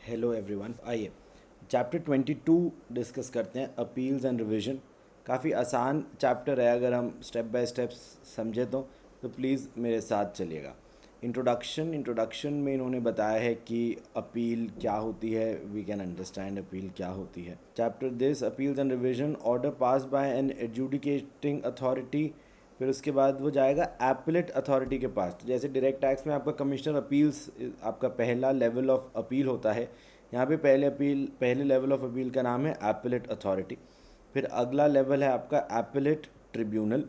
Hello everyone, आइए chapter 22 discuss करते हैं, अपील्स एंड रिवीजन। काफ़ी आसान चैप्टर है, अगर हम स्टेप बाय स्टेप समझे तो प्लीज़ मेरे साथ चलिएगा। इंट्रोडक्शन में इन्होंने बताया है कि अपील क्या होती है, वी कैन अंडरस्टैंड अपील क्या होती है। Chapter this appeals and revision, order pass by an adjudicating authority. फिर उसके बाद वो जाएगा एपलेट अथॉरिटी के पास। तो जैसे डायरेक्ट टैक्स में आपका कमिश्नर अपील्स आपका पहला लेवल ऑफ अपील होता है, यहाँ पे पहले लेवल ऑफ अपील का नाम है एपलेट अथॉरिटी। फिर अगला लेवल है आपका एपलेट ट्रिब्यूनल।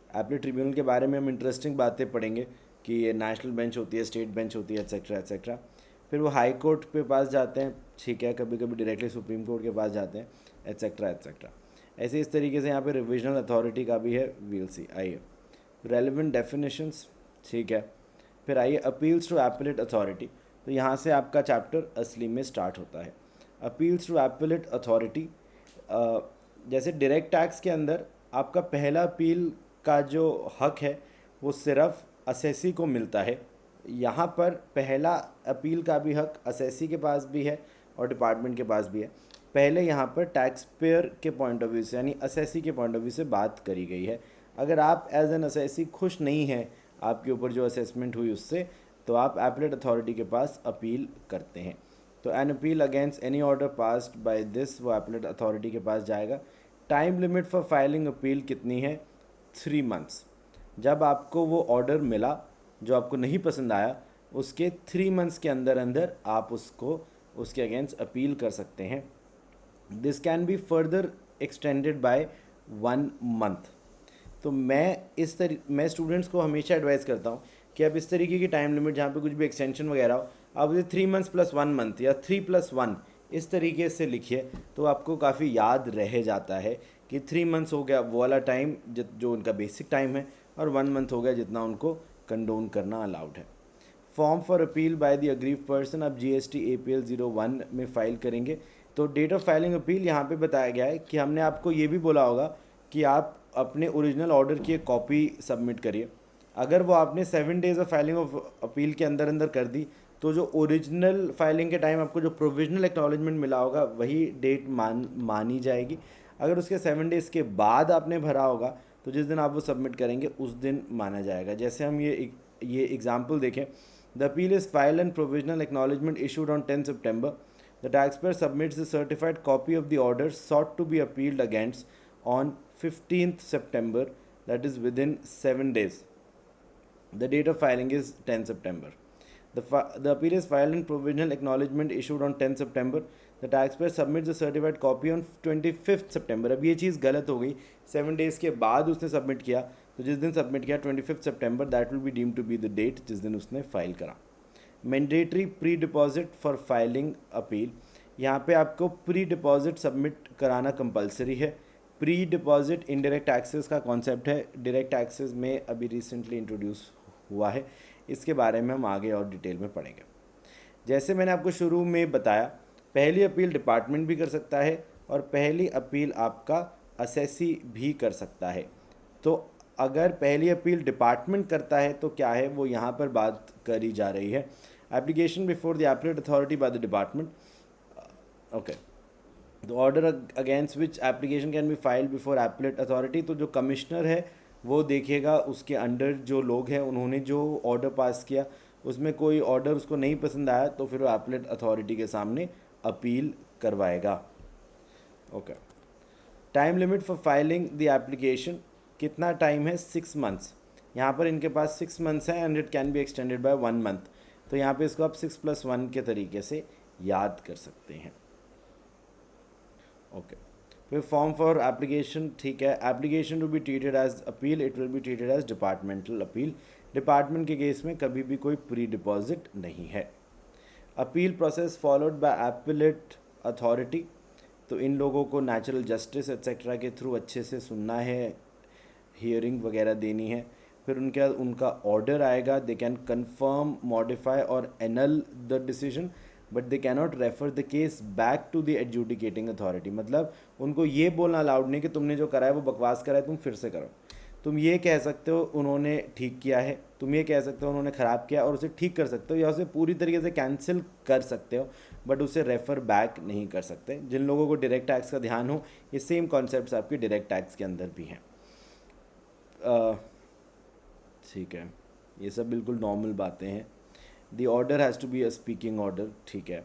एपलेट ट्रिब्यूनल के बारे में हम इंटरेस्टिंग बातें पढ़ेंगे कि ये नेशनल बेंच होती है, स्टेट बेंच होती है, एट्सेट्रा एट्सेट्रा। फिर वो हाई कोर्ट पे पास जाते हैं, ठीक है, कभी कभी डायरेक्टली सुप्रीम कोर्ट के पास जाते हैं, एट्सेट्रा एट्सेट्रा। ऐसे इस तरीके से यहाँ पे रिविजनल अथॉरिटी का भी है, वील सी। आइए रेलिवेंट डेफिनेशंस, ठीक है। फिर आइए अपील्स टू एपलेट अथॉरिटी। तो यहाँ से आपका चैप्टर असली में स्टार्ट होता है। अपील्स टू एपलेट अथॉरिटी, जैसे डायरेक्ट टैक्स के अंदर आपका पहला अपील का जो हक है वो सिर्फ असेसी को मिलता है। यहाँ पर पहला अपील का भी हक असेसी के पास भी है और डिपार्टमेंट के पास भी है। पहले यहाँ पर टैक्स पेयर के पॉइंट ऑफ व्यू से, यानी असेसी के पॉइंट ऑफ व्यू से बात करी गई है। अगर आप एज एन असेसी खुश नहीं हैं आपके ऊपर जो असेसमेंट हुई उससे, तो आप एपलेट अथॉरिटी के पास अपील करते हैं। तो an appeal against any order passed by this, वो एपलेट अथॉरिटी के पास जाएगा। Time limit for filing appeal कितनी है? 3 मंथ्स। जब आपको वो ऑर्डर मिला जो आपको नहीं पसंद आया, उसके 3 मंथ्स के अंदर अंदर आप उसके अगेंस्ट अपील कर सकते हैं। This can be further extended by 1 month. तो मैं स्टूडेंट्स को हमेशा एडवाइस करता हूँ कि आप इस तरीके की टाइम लिमिट जहाँ पे कुछ भी एक्सटेंशन वगैरह हो, आप उसे 3 मंथ्स प्लस 1 मंथ या 3+1 इस तरीके से लिखिए, तो आपको काफ़ी याद रह जाता है कि 3 मंथ्स हो गया वो वाला टाइम जो उनका बेसिक टाइम है, और 1 मंथ हो गया जितना उनको कंडोन करना अलाउड है। Form for appeal by the aggrieved person आप GST APL 01 में फाइल करेंगे। तो डेट ऑफ फाइलिंग अपील यहाँ पे बताया गया है कि हमने आपको ये भी बोला होगा कि आप अपने ओरिजिनल ऑर्डर की एक कॉपी सबमिट करिए। अगर वो आपने 7 days of filing of appeal के अंदर अंदर कर दी, तो जो ओरिजिनल फाइलिंग के टाइम आपको जो प्रोविजनल एक्नॉलेजमेंट मिला होगा वही डेट मानी जाएगी। अगर उसके 7 डेज़ के बाद आपने भरा होगा, तो जिस दिन आप वो सबमिट करेंगे उस दिन माना जाएगा। जैसे हम ये एग्जाम्पल देखें, the appeal is file and provisional acknowledgement issued on 10 September. The taxpayer submits the certified copy of the order sought to be appealed against on 15th September, that is within 7 days. The date of filing is 10 September. The appeal is filed and provisional acknowledgement issued on 10 September. The taxpayer submits the certified copy on 25th September. अब ये चीज़ गलत हो गई, 7 days के बाद उसने submit किया, तो जिस दिन सबमिट किया 25th September, that will be deem to be the date जिस दिन उसने फाइल करा। Mandatory pre deposit for filing appeal, यहाँ पे आपको प्री डिपॉजिट सबमिट कराना कंपलसरी है। प्री डिपॉजिट इनडायरेक्ट टैक्सेस का कॉन्सेप्ट है, डायरेक्ट टैक्सेस में अभी रिसेंटली इंट्रोड्यूस हुआ है, इसके बारे में हम आगे और डिटेल में पढ़ेंगे। जैसे मैंने आपको शुरू में बताया, पहली अपील डिपार्टमेंट भी कर सकता है और पहली अपील आपका असेसी भी कर सकता है। तो अगर पहली अपील डिपार्टमेंट करता है तो क्या है वो यहाँ पर बात करी जा रही है। Application before the appellate authority by the department, okay. The order against which application can be filed before appellate authority, तो जो कमिश्नर है वो देखेगा उसके अंडर जो लोग हैं उन्होंने जो ऑर्डर पास किया, उसमें कोई ऑर्डर उसको नहीं पसंद आया तो फिर वो एपलेट अथॉरिटी के सामने अपील करवाएगा। Okay. Time limit for filing the application, कितना टाइम है? 6 मंथ्स। यहाँ पर इनके पास 6 मंथ्स हैं and it can be extended by 1 month. तो यहाँ पे इसको आप 6+1 के तरीके से याद कर सकते हैं। ओके। फिर फॉर्म फॉर एप्लीकेशन, ठीक है, application to be treated as appeal, it will be treated as departmental appeal. Department के केस में कभी भी कोई प्री डिपॉजिट नहीं है। Appeal process followed by appellate authority, तो इन लोगों को नेचुरल जस्टिस एट्सेट्रा के थ्रू अच्छे से सुनना है, हियरिंग वगैरह देनी है। फिर उनका ऑर्डर आएगा, दे कैन कन्फर्म, मॉडिफाई और annul the decision, but they cannot refer the case back to the adjudicating authority. मतलब उनको ये बोलना अलाउड नहीं कि तुमने जो करा है वो बकवास करा है, तुम फिर से करो। तुम ये कह सकते हो उन्होंने ठीक किया है, तुम ये कह सकते हो उन्होंने ख़राब किया और उसे ठीक कर सकते हो या उसे पूरी तरीके से कैंसिल कर सकते हो, बट उसे रेफ़र बैक नहीं कर सकते। जिन लोगों को डायरेक्ट टैक्स का ध्यान हो, ये सेम कॉन्सेप्ट्स आपके डायरेक्ट टैक्स के अंदर भी हैं। ठीक है, ये सब बिल्कुल नॉर्मल बातें हैं। The order has to be a speaking order, ठीक है।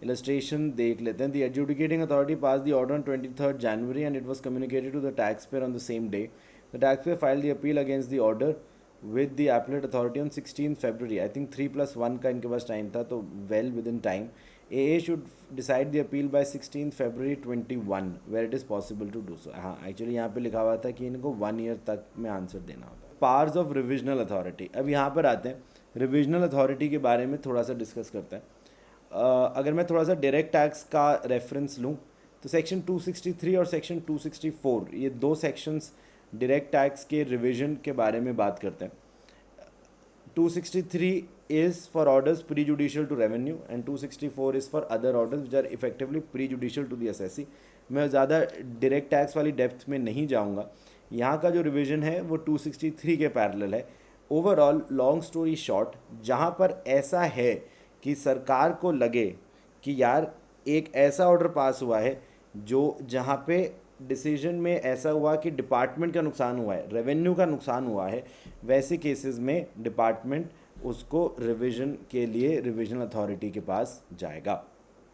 इलस्ट्रेशन देख लेते हैं। The adjudicating authority pass the order on 23 January and it was communicated to the tax payer on the same day. The tax payer file the appeal against the order with the appellate authority on 16 February. I think 3+1 का इनके पास time था, तो well within time. AA should decide the appeal by 16 February 21 where it is possible to do so। हाँ, actually यहाँ पे लिखा हुआ था कि इनको 1 ईयर तक में आंसर देना होता है। पावर्स ऑफ रिविजनल अथॉरिटी, अब यहाँ पर आते हैं। रिविजनल अथॉरिटी के बारे में थोड़ा सा डिस्कस करते हैं। अगर मैं थोड़ा सा डायरेक्ट टैक्स का रेफरेंस लूँ तो सेक्शन 263 और सेक्शन 264, ये दो सेक्शंस डायरेक्ट टैक्स के रिविजन के बारे में बात करते हैं। 263 is for orders prejudicial to revenue and 264 is for other orders which are effectively prejudicial to the assessee। मैं ज़्यादा डायरेक्ट टैक्स वाली डेप्थ में नहीं जाऊँगा। यहाँ का जो रिवीजन है वो 263 के पैरेलल है। ओवरऑल लॉन्ग स्टोरी शॉर्ट, जहाँ पर ऐसा है कि सरकार को लगे कि यार एक ऐसा ऑर्डर पास हुआ है जो जहाँ पे डिसीजन में ऐसा हुआ कि डिपार्टमेंट का नुकसान हुआ है, रेवेन्यू का नुकसान हुआ है, वैसे केसेस में डिपार्टमेंट उसको रिवीजन के लिए रिविजनल अथॉरिटी के पास जाएगा।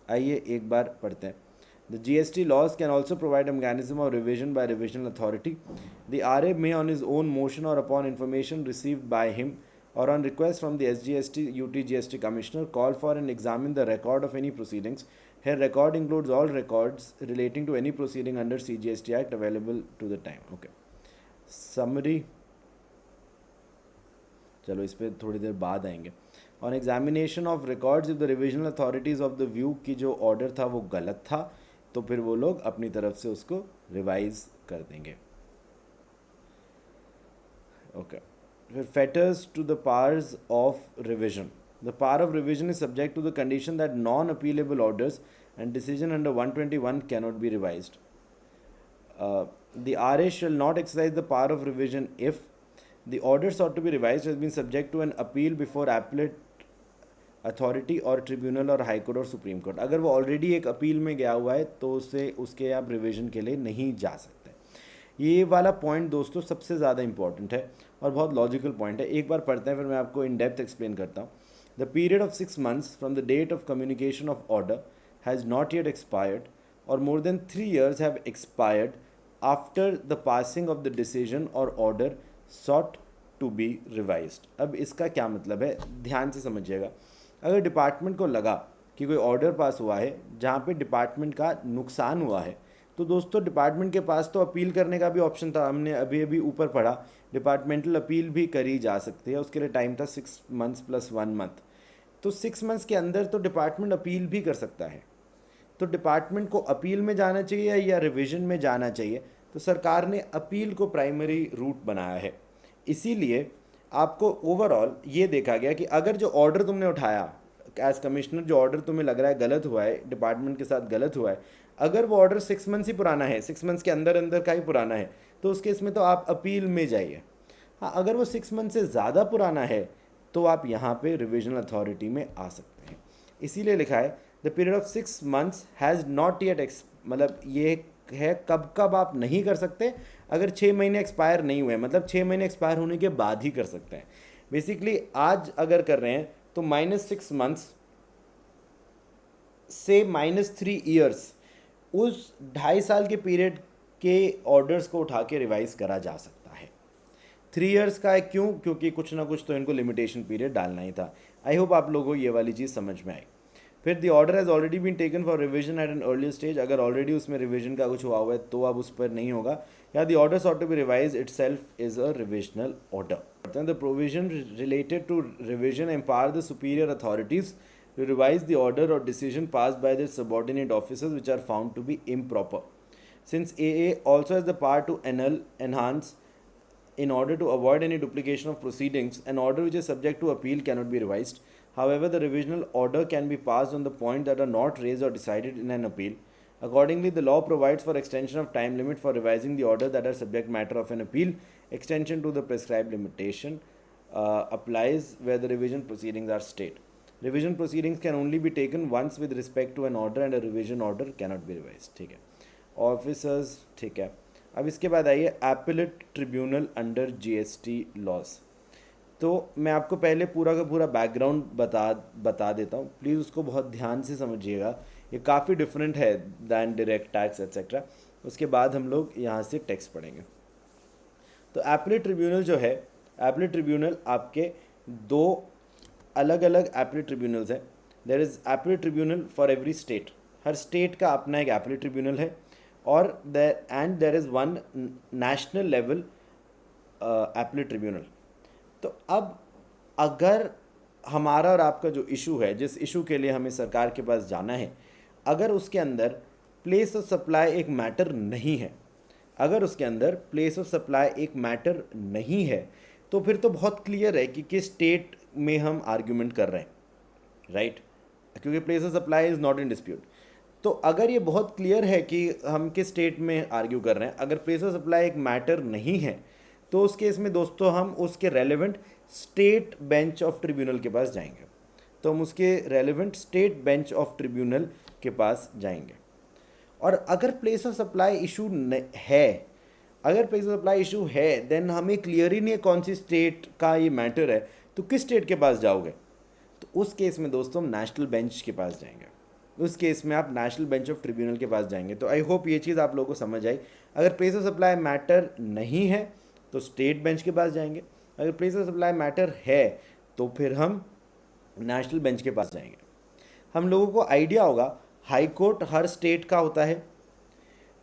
आइए एक बार पढ़ते हैं। The GST laws can also provide a mechanism of revision by revisional authority। The RA may on his own motion or upon information received by him or on request from the SGST UT-GST Commissioner call for and examine the record of any proceedings। Here record includes all records relating to any proceeding under CGST Act available to the time। Okay, summary, चलो इस पर थोड़ी देर बाद आएंगे। On examination of records if the revisional authorities of the view की जो order था वो गलत था, तो फिर वो लोग अपनी तरफ से उसको रिवाइज कर देंगे। ओके, फिर fetters to the powers of revision. The power of revision is subject to the condition that non-appealable orders and decision under 121 cannot be revised। The RA shall not exercise the power of revision if the order sought to be revised has been subject to an appeal before appellate authority or tribunal और high court और supreme court. अगर वो already एक appeal में गया हुआ है तो उसके आप रिविजन के लिए नहीं जा सकते। ये वाला पॉइंट दोस्तों सबसे ज़्यादा इंपॉर्टेंट है और बहुत लॉजिकल पॉइंट है। एक बार पढ़ते हैं, फिर मैं आपको इन डेप्थ एक्सप्लेन करता हूँ। The period of 6 months from the date of communication of order has not yet expired or more than 3 years have expired after the passing of the decision or order sought to be revised। अब इसका क्या मतलब है, ध्यान से समझिएगा। अगर department को लगा कि कोई ऑर्डर पास हुआ है जहाँ पे डिपार्टमेंट का नुकसान हुआ है, तो दोस्तों डिपार्टमेंट के पास तो अपील करने का भी ऑप्शन था। हमने अभी अभी ऊपर पढ़ा, डिपार्टमेंटल अपील भी करी जा सकती है। उसके लिए टाइम था 6 months + 1 month। तो 6 months के अंदर तो डिपार्टमेंट अपील भी कर सकता है। तो डिपार्टमेंट को अपील में जाना चाहिए या रिवीजन में जाना चाहिए, तो सरकार ने अपील को प्राइमरी रूट बनाया है। इसीलिए आपको ओवरऑल ये देखा गया कि अगर जो ऑर्डर तुमने उठाया एज कमिश्नर, जो ऑर्डर तुम्हें लग रहा है गलत हुआ है, डिपार्टमेंट के साथ गलत हुआ है, अगर वो ऑर्डर 6 months ही पुराना है, 6 months के अंदर अंदर का ही पुराना है, तो उस केस में तो आप अपील में जाइए। हाँ, अगर वो 6 months से ज़्यादा पुराना है तो आप यहाँ पे रिविजनल अथॉरिटी में आ सकते हैं। इसीलिए लिखा है the period of 6 months has not yet मतलब ये है कब कब आप नहीं कर सकते, अगर 6 महीने एक्सपायर नहीं हुए, मतलब 6 महीने एक्सपायर होने के बाद ही कर सकते हैं। बेसिकली आज अगर कर रहे हैं तो -6 months से -3 years, उस 2.5 साल के पीरियड के ऑर्डर्स को उठा के रिवाइज करा जा सकता है। 3 years का है, क्यों? क्योंकि कुछ ना कुछ तो इनको लिमिटेशन पीरियड डालना ही था। आई होप आप लोगों को ये वाली चीज़ समझ में आई। फिर the order has already been taken for revision at an earlier stage, अगर ऑलरेडी उसमें रिविजन का कुछ हुआ हुआ है तो अब उस पर नहीं होगा। या the order sought to be revise itself is a revisional order. The provision related to revision empower the superior authorities to revise the order or decision passed by their subordinate officers which are found to be improper. Since AA also has the power to annul, enhance, in order to avoid any duplication of proceedings, an order which is subject to appeal cannot be revised. However, the revisional order can be passed on the points that are not raised or decided in an appeal. Accordingly, the law provides for extension of time limit for revising the order that are subject matter of an appeal extension to the prescribed limitation applies where the revision proceedings are stayed. Revision proceedings can only be taken once with respect to an order and a revision order cannot be revised. ठीक है, officers, ठीक है। अब इसके बाद आइए appellate tribunal under GST laws. तो मैं आपको पहले पूरा का पूरा बैकग्राउंड बता देता हूँ, प्लीज़ उसको बहुत ध्यान से समझिएगा। ये काफ़ी डिफरेंट है दैन डायरेक्ट टैक्स एट्सेट्रा। उसके बाद हम लोग यहाँ से टैक्स पढ़ेंगे। तो एपेलेट ट्रिब्यूनल जो है, एपेलेट ट्रिब्यूनल आपके दो अलग अलग एपेलेट ट्रिब्यूनल्स हैं। There is appellate tribunal for every state, हर स्टेट का अपना एक एपेलेट ट्रिब्यूनल है, और there is one national level appellate tribunal. तो अब अगर हमारा और आपका जो इशू है, जिस इशू के लिए हमें सरकार के पास जाना है, अगर उसके अंदर प्लेस ऑफ सप्लाई एक मैटर नहीं है, अगर उसके अंदर प्लेस ऑफ सप्लाई एक मैटर नहीं है, तो फिर तो बहुत क्लियर है कि किस स्टेट में हम आर्ग्यूमेंट कर रहे हैं, राइट? क्योंकि place of supply is not in dispute. तो अगर ये बहुत क्लियर है कि हम किस स्टेट में आर्ग्यू कर रहे हैं, अगर प्लेस ऑफ सप्लाई एक मैटर नहीं है, तो उस केस में दोस्तों हम उसके relevant state bench of tribunal के पास जाएंगे। तो हम उसके relevant state bench of tribunal के पास जाएंगे। और अगर प्लेस ऑफ सप्लाई इशू है, अगर प्लेस ऑफ सप्लाई इशू है, देन हमें क्लियर ही नहीं है कौन सी स्टेट का ये मैटर है, तो किस स्टेट के पास जाओगे? तो उस केस में दोस्तों हम नेशनल बेंच के पास जाएंगे। उस केस में आप नेशनल बेंच ऑफ ट्रिब्यूनल के पास जाएंगे। तो आई होप ये चीज़ आप लोगों को समझ आई। अगर प्लेस ऑफ सप्लाई मैटर नहीं है तो स्टेट बेंच के पास जाएंगे, अगर प्लेस ऑफ सप्लाई मैटर है तो फिर हम नेशनल बेंच के पास जाएंगे। हम लोगों को आइडिया होगा हाई कोर्ट हर स्टेट का होता है।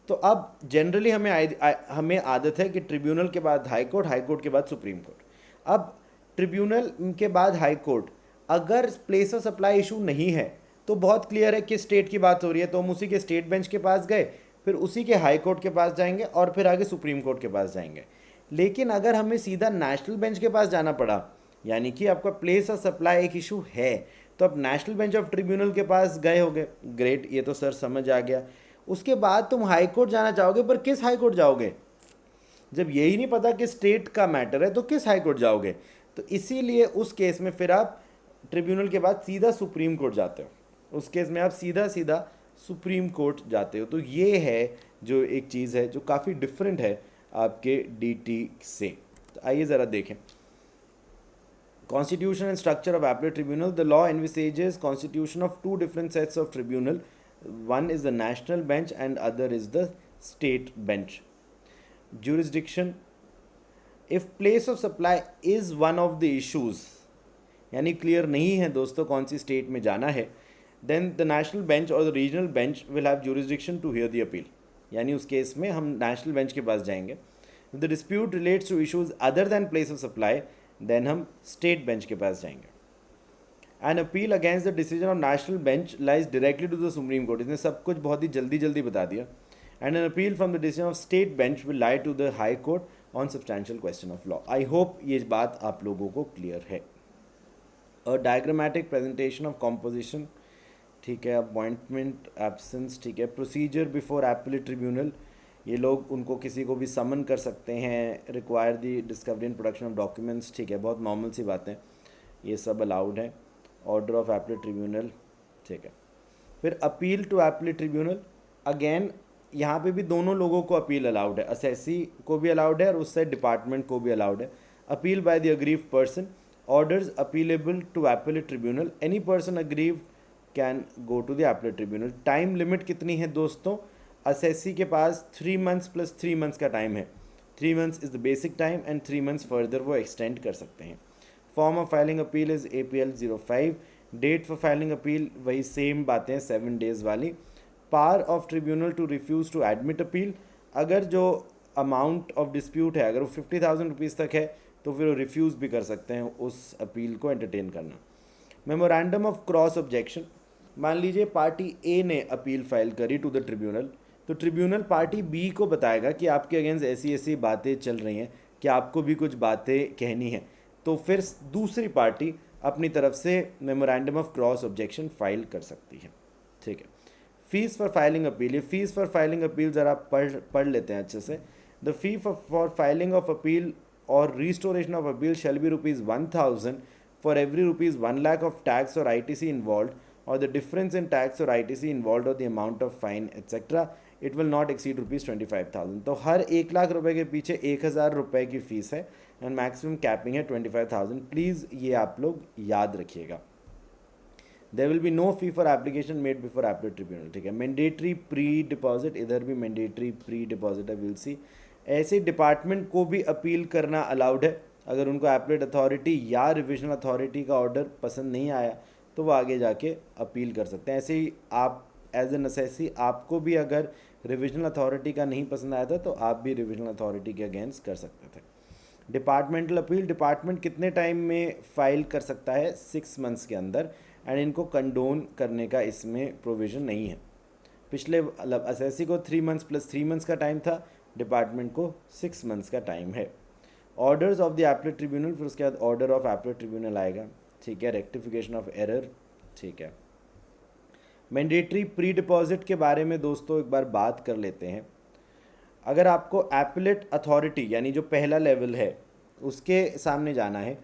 तो अब जनरली हमें आदत है कि ट्रिब्यूनल के बाद हाई कोर्ट, हाई कोर्ट के बाद सुप्रीम कोर्ट। अब ट्रिब्यूनल के बाद हाई कोर्ट, अगर प्लेस ऑफ सप्लाई इशू नहीं है तो बहुत क्लियर है कि स्टेट की बात हो रही है, तो हम उसी के स्टेट बेंच के पास गए, फिर उसी के हाई कोर्ट के पास जाएंगे और फिर आगे सुप्रीम कोर्ट के पास जाएंगे। लेकिन अगर हमें सीधा नेशनल बेंच के पास जाना पड़ा, यानी कि आपका प्लेस ऑफ सप्लाई एक इशू है, तो आप नेशनल बेंच ऑफ ट्रिब्यूनल के पास गए होगे, ग्रेट, ये तो सर समझ आ गया। उसके बाद तुम हाई कोर्ट जाना चाहोगे, पर किस हाई कोर्ट जाओगे? जब यही नहीं पता कि स्टेट का मैटर है तो किस हाई कोर्ट जाओगे? तो इसीलिए उस केस में फिर आप ट्रिब्यूनल के बाद सीधा सुप्रीम कोर्ट जाते हो। उस केस में आप सीधा सुप्रीम कोर्ट जाते हो। तो ये है जो एक चीज़ है जो काफ़ी डिफरेंट है आपके डीटी से। तो आइए ज़रा देखें constitution and structure of appellate tribunal. The law envisages constitution of two different sets of tribunal, one is the national bench and other is the state bench. Jurisdiction, if place of supply is one of the issues, यानी clear नहीं है दोस्तों कौन सी state में जाना है, then the national bench or the regional bench will have jurisdiction to hear the appeal. यानी उस केस में हम नेशनल बेंच के पास जाएंगे। If the dispute relates to issues other than place of supply, then हम स्टेट बेंच के पास जाएंगे। An appeal against the decision of national bench lies directly to the Supreme Court. इसने सब कुछ बहुत ही जल्दी बता दिया। And an appeal from the decision of state bench will lie to the high court on substantial question of law. I hope ये बात आप लोगों को क्लियर है। A diagrammatic presentation of composition, ठीक है, अपॉइंटमेंट एब्सेंस, ठीक है, प्रोसीजर बिफोर एपेलेट ट्रिब्यूनल, ये लोग उनको किसी को भी समन कर सकते हैं, require the discovery and production of documents, ठीक है, बहुत नॉर्मल सी बातें, ये सब अलाउड है। ऑर्डर ऑफ एपेलेट ट्रिब्यूनल, ठीक है। फिर appeal to appellate tribunal, again यहाँ पे भी दोनों लोगों को अपील अलाउड है, असेसी को भी अलाउड है और उससे डिपार्टमेंट को भी अलाउड है। Appeal by the aggrieved person, orders appealable to appellate tribunal, any person aggrieve can go to the appellate tribunal. Time limit कितनी है दोस्तों? असेसी के पास 3 मंथ्स प्लस 3 मंथ्स का टाइम है। 3 months is the basic time and 3 months further वो extend कर सकते हैं। Form of filing appeal is APL 05। Date for filing appeal वही सेम बातें 7 डेज़ वाली। Power of tribunal to refuse to admit appeal, अगर जो अमाउंट ऑफ डिस्प्यूट है अगर वो 50,000 रुपीज़ तक है तो फिर वो रिफ्यूज़ भी कर सकते हैं उस अपील को एंटरटेन करना। मेमोरेंडम ऑफ क्रॉस ऑब्जेक्शन, मान लीजिए पार्टी ए ने अपील फाइल करी टू द ट्रिब्यूनल, तो ट्रिब्यूनल पार्टी बी को बताएगा कि आपके अगेंस्ट ऐसी ऐसी बातें चल रही हैं कि आपको भी कुछ बातें कहनी है, तो फिर दूसरी पार्टी अपनी तरफ से memorandum of cross objection file कर सकती है, ठीक है। फीस फॉर फाइलिंग अपील, ये फीस फॉर फाइलिंग अपील ज़रा पढ़ लेते हैं अच्छे से। The fee for filing of appeal और restoration of appeal shall be rupees 1000 for every rupees 1 lakh of tax or ITC involved, or the difference in tax or ITC involved, or the amount of fine etc. It will not exceed rupees 25,000. तो हर 1 लाख रुपए के पीछे 1,000 रुपए की fees है and maximum capping है 25,000. Please ये आप लोग याद रखिएगा. There will be no fee for application made before appellate tribunal. ठीक है. मैंडेटरी प्री डिपॉजिट, इधर भी मैंडेटरी प्री डिपॉजिट है, विल सी. ऐसे डिपार्टमेंट को भी अपील करना अलाउड है. अगर उनको एपलेट अथॉरिटी या रिविजनल अथॉरिटी का ऑर्डर पसंद नहीं आया तो वो आगे जाके अपील कर सकते हैं. ऐसे ही आप एज ए नेसेसिटी आपको भी अगर रिविजनल अथॉरिटी का नहीं पसंद आया था तो आप भी रिविजनल अथॉरिटी के अगेंस्ट कर सकते थे. डिपार्टमेंटल अपील, डिपार्टमेंट कितने टाइम में फाइल कर सकता है? 6 मंथ्स के अंदर. एंड इनको कंडोन करने का इसमें प्रोविज़न नहीं है. पिछले मतलब एसएससी को 3 मंथ्स प्लस 3 मंथ्स का टाइम था, डिपार्टमेंट को 6 मंथ्स का टाइम है. Orders of the appellate tribunal, फिर उसके बाद ऑर्डर ऑफ एपलेट ट्रिब्यूनल आएगा. ठीक है. Rectification of error. ठीक है. मैंडेटरी प्री डिपॉजिट के बारे में दोस्तों एक बार बात कर लेते हैं. अगर आपको एपलेट अथॉरिटी यानी जो पहला लेवल है उसके सामने जाना है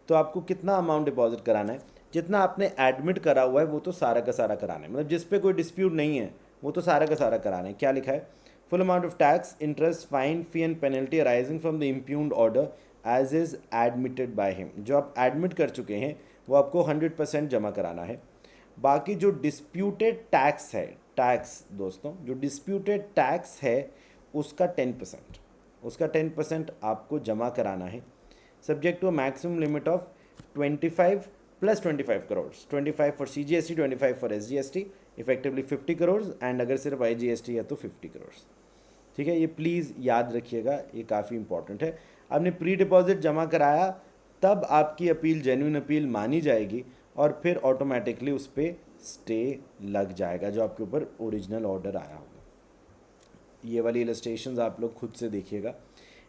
तो आपको कितना अमाउंट डिपॉजिट कराना है? जितना आपने एडमिट करा हुआ है वो तो सारा का सारा कराना है. मतलब जिस पे कोई डिस्प्यूट नहीं है वो तो सारा का सारा कराना है. क्या लिखा है? Full amount of tax, interest, fine, fee and penalty arising from the impugned order as is admitted by him. जो आप एडमिट कर चुके हैं वो आपको 100% जमा कराना है. बाकी जो डिस्प्यूटेड टैक्स है, टैक्स दोस्तों जो डिस्प्यूटेड टैक्स है उसका 10% आपको जमा कराना है. Subject to maximum limit of 25 plus 25 crore. 25 for CGST, 25 for SGST, effectively 50 crore. And अगर सिर्फ IGST है तो 50 करोड़. ठीक है. ये प्लीज़ याद रखिएगा, ये काफ़ी इंपॉर्टेंट है. आपने प्री डिपॉजिट जमा कराया तब आपकी अपील जेन्युइन अपील मानी जाएगी और फिर ऑटोमेटिकली उस पर स्टे लग जाएगा जो आपके ऊपर ओरिजिनल ऑर्डर आया होगा. ये वाली इलस्ट्रेशंस आप लोग खुद से देखिएगा.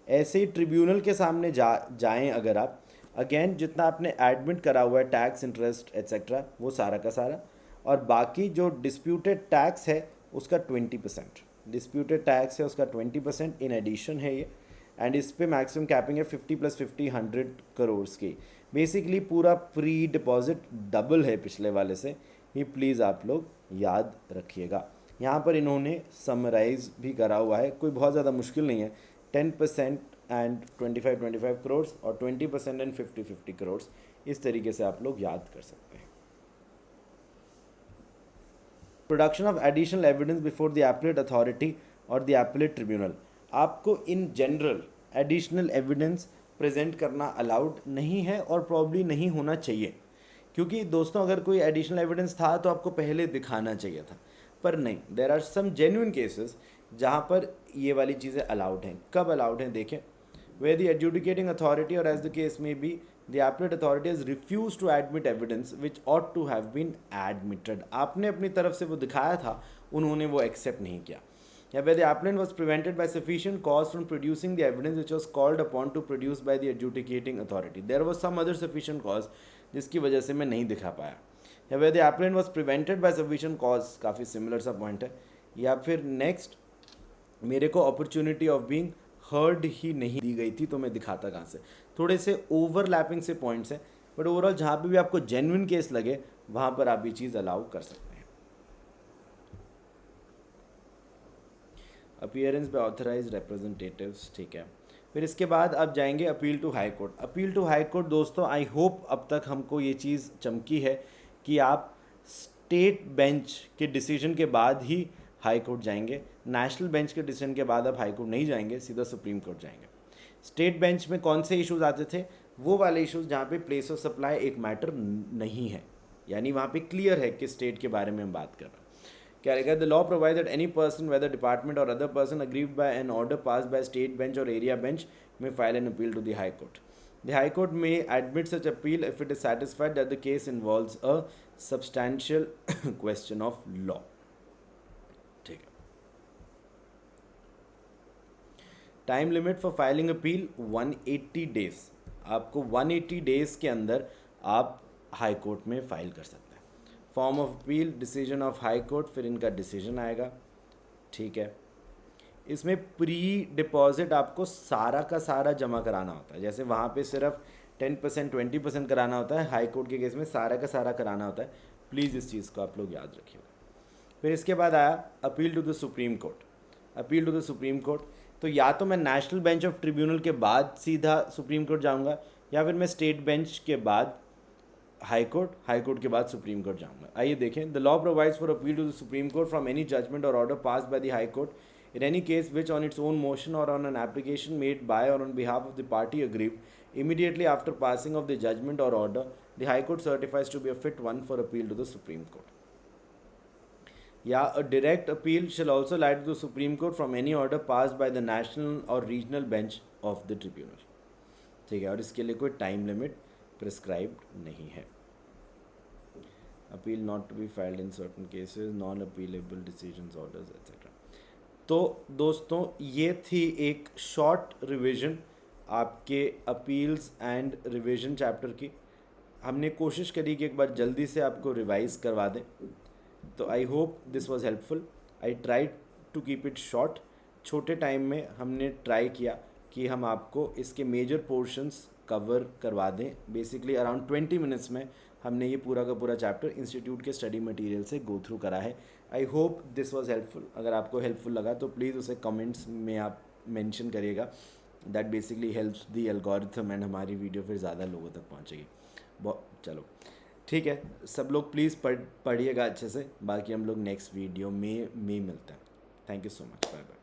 ऐसे ही ट्रिब्यूनल के सामने जाएं अगर आप, अगेन जितना आपने एडमिट करा हुआ है टैक्स, इंटरेस्ट एट्सेट्रा वो सारा का सारा, और बाकी जो डिस्प्यूटेड टैक्स है उसका 20%. डिस्प्यूटेड टैक्स है उसका 20% इन एडिशन है ये. एंड इस पे मैक्सिमम कैपिंग है 50 प्लस 50 100 करोड़ की. बेसिकली पूरा प्री डिपॉजिट डबल है पिछले वाले से. ये प्लीज़ आप लोग याद रखिएगा. यहाँ पर इन्होंने समराइज भी करा हुआ है, कोई बहुत ज़्यादा मुश्किल नहीं है. 10% एंड 25 करोड़ और 20% एंड 50 करोड़. इस तरीके से आप लोग याद कर सकते हैं. Production of additional evidence before the appellate authority और द एपलेट ट्रिब्यूनल. आपको in general additional evidence present करना अलाउड नहीं है और प्रॉब्ली नहीं होना चाहिए. क्योंकि दोस्तों अगर कोई एडिशनल एविडेंस था तो आपको पहले दिखाना चाहिए था, पर नहीं. There are some genuine cases जहाँ पर ये वाली चीज़ें अलाउड हैं. कब अलाउड हैं देखें. where the adjudicating authority or as the case may be the appellate authority has refused to admit evidence which ought to have been admitted. आपने अपनी तरफ से वो दिखाया था, उन्होंने वो एक्सेप्ट नहीं किया. या where the appellant was prevented by sufficient cause from producing the evidence which was called upon to produce by the adjudicating authority. There was some other sufficient cause जिसकी वजह से मैं नहीं दिखा पाया. या where the appellant was prevented by sufficient cause, काफ़ी similar सा पॉइंट है. या फिर नेक्स्ट, मेरे को opportunity of being heard he नहीं दी गई थी तो मैं दिखाता कहाँ से. थोड़े से ओवरलैपिंग से पॉइंट्स हैं, बट ओवरऑल जहाँ पे भी आपको जेन्युइन केस लगे वहाँ पर आप ये चीज़ अलाउ कर सकते हैं. Appearance by authorised representatives. ठीक है. फिर इसके बाद आप जाएंगे appeal to high court. Appeal to high court दोस्तों, आई होप अब तक हमको ये चीज़ चमकी है कि आप स्टेट बेंच के डिसीजन के बाद ही हाई कोर्ट जाएंगे. नेशनल बेंच के डिसीजन के बाद आप हाई कोर्ट नहीं जाएंगे, सीधा सुप्रीम कोर्ट जाएंगे. स्टेट बेंच में कौन से इश्यूज आते थे? वो वाले इश्यूज जहाँ पे प्लेस ऑफ सप्लाई एक मैटर नहीं है, यानी वहाँ पे क्लियर है कि स्टेट के बारे में हम बात कर रहे हैं. क्या लिखा है? The law provide that any person whether department or other person aggrieved by an order pass by state bench or area bench में file an appeal to the high court. The High Court may admit such appeal if it is satisfied that the case involves a substantial question of law. ठीक है. Time limit for filing appeal 180 days. आपको 180 days के अंदर आप high court में file कर सकते हैं. Form of appeal, decision of high court, फिर इनका डिसीजन आएगा. ठीक है. इसमें प्री डिपॉजिट आपको सारा का सारा जमा कराना होता है। जैसे वहाँ पे सिर्फ 10% 20% कराना होता है, हाई कोर्ट के केस में सारा का सारा कराना होता है। प्लीज़ इस चीज़ को आप लोग याद रखिएगा। फिर इसके बाद आया appeal to the supreme court. Appeal to the supreme court, तो या तो मैं नेशनल बेंच ऑफ ट्रिब्यूनल के बाद सीधा सुप्रीम कोर्ट जाऊंगा, या फिर मैं स्टेट बेंच के बाद हाई कोर्ट, हाई कोर्ट के बाद सुप्रीम कोर्ट जाऊंगा। आइए देखें, the law provides for appeal to the supreme court from any judgment or order pass by the high court in any case which on its own motion or on an application made by or on behalf of the party aggrieved immediately after passing of the judgment or order, the high court certifies to be a fit one for appeal to the supreme court. Yeah, a direct appeal shall also lie to the supreme court from any order passed by the national or regional bench of the tribunal. ठीक है, और इसके लिए कोई time limit prescribed नहीं है। Appeal not to be filed in certain cases, non appealable decisions, orders etcetera. तो दोस्तों ये थी एक शॉर्ट रिवीजन आपके अपील्स एंड रिवीजन चैप्टर की। हमने कोशिश करी कि एक बार जल्दी से आपको रिवाइज करवा दें। तो I hope this was helpful. I try to keep it short. छोटे टाइम में हमने ट्राई किया कि हम आपको इसके मेजर पोर्शंस कवर करवा दें। बेसिकली अराउंड 20 मिनट्स में हमने ये पूरा का पूरा चैप्टर इंस्टीट्यूट के स्टडी मटेरियल से गो थ्रू करा है। आई होप दिस वाज हेल्पफुल। अगर आपको हेल्पफुल लगा तो प्लीज़ उसे कमेंट्स में आप मेंशन करिएगा। That basically helps the algorithm and हमारी वीडियो फिर ज़्यादा लोगों तक पहुँचेगी। चलो ठीक है, सब लोग प्लीज़ पढ़िएगा अच्छे से। बाकी हम लोग नेक्स्ट वीडियो में मिलते हैं। Thank you so much, bye bye.